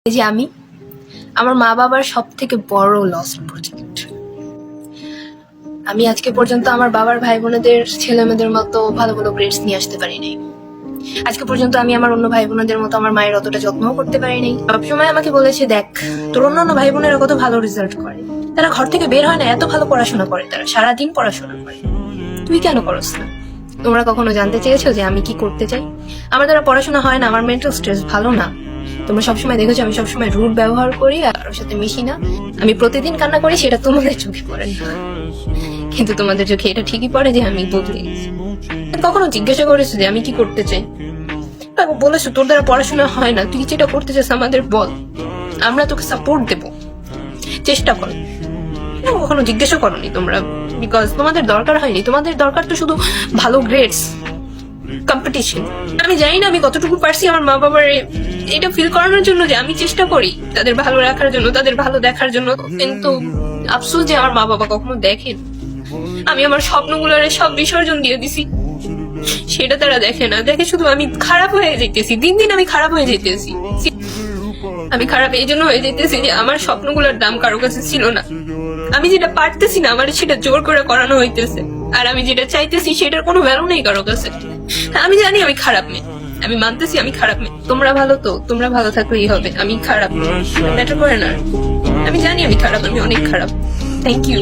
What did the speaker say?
এই যে আমি আমার মা বাবার সব থেকে বড় লস্ট প্রজেক্ট। আমি আজকে পর্যন্ত আমার বাবার ভাই বোনেদের ছেলে মেয়েদের মতো ভালো ভালো গ্রেডস নিয়ে আসতে পারি নাই। আজকে পর্যন্ত আমি আমার অন্য ভাই বোনেদের মতো আমার মায়ের অতটা যত্নও করতে পারি নাই। সবসময় আমাকে বলেছে, দেখ তোর অন্যান্য ভাই বোনেরা কত ভালো রেজাল্ট করে, তারা ঘর থেকে বের হয় না, এত ভালো পড়াশোনা করে, তারা সারাদিন পড়াশোনা করে, তুই কেন করস না? তোমরা কখনো জানতে চেয়েছো যে আমি কি করতে চাই? আমার দ্বারা পড়াশোনা হয় না, আমার মেন্টাল স্ট্রেস ভালো না। তোমরা সবসময় দেখেছো আমি সবসময় রুড ব্যবহার করি আর ওর সাথে মিশি না। আমি প্রতিদিন কান্না করি, সেটা তোমাদের চোখে পড়ে না, কিন্তু তোমাদের চোখে এটা ঠিকই পড়ে যে আমি বদলে গেছি। কখনো জিজ্ঞাসা করেছো যে আমি কি করতে চাই? বলেছো তোর দ্বারা পড়াশোনা হয় না, তুই যেটা করতে চাস আমাদের বল, আমরা তোকে সাপোর্ট দেবো, চেষ্টা কর। কখনো জিজ্ঞাসা করনি তোমরা, বিকজ তোমাদের দরকার হয়নি। তোমাদের দরকার তো শুধু ভালো গ্রেডস, কম্পিটিশন। আমি জানি না আমি কতটুকু পারছি আমার মা বাবার এটা ফিল করানোর জন্য যে আমি চেষ্টা করি তাদের ভালো রাখার জন্য, তাদের ভালো দেখার জন্য, কিন্তু আফসোস যে আমার মা বাবা কখনো দেখেন। আমি আমার স্বপ্নগুলোর সব বিসর্জন দিয়ে দিছি, সেটা তারা দেখে না, দেখে শুধু আমি খারাপ হয়ে যেতেছি, দিন দিন আমি খারাপ হয়ে যেতেছি। আমি খারাপ এই জন্য হয়ে যেতেছি যে আমার স্বপ্নগুলোর দাম কারো কাছে ছিল না। আমি যেটা পারতেছি না আমার সেটা জোর করে করানো হইতেছে, আর আমি যেটা চাইতেছি সেটার কোনো ভ্যালু নেই কারো কাছে। আমি জানি আমি খারাপ মেয়ে, আমি মানতেছি আমি খারাপ মেয়ে। তোমরা ভালো তো, তোমরা ভালো থাকলেই হবে। আমি খারাপ ম্যাটার করে না, আমি জানি আমি খারাপ, আমি অনেক খারাপ। Thank you.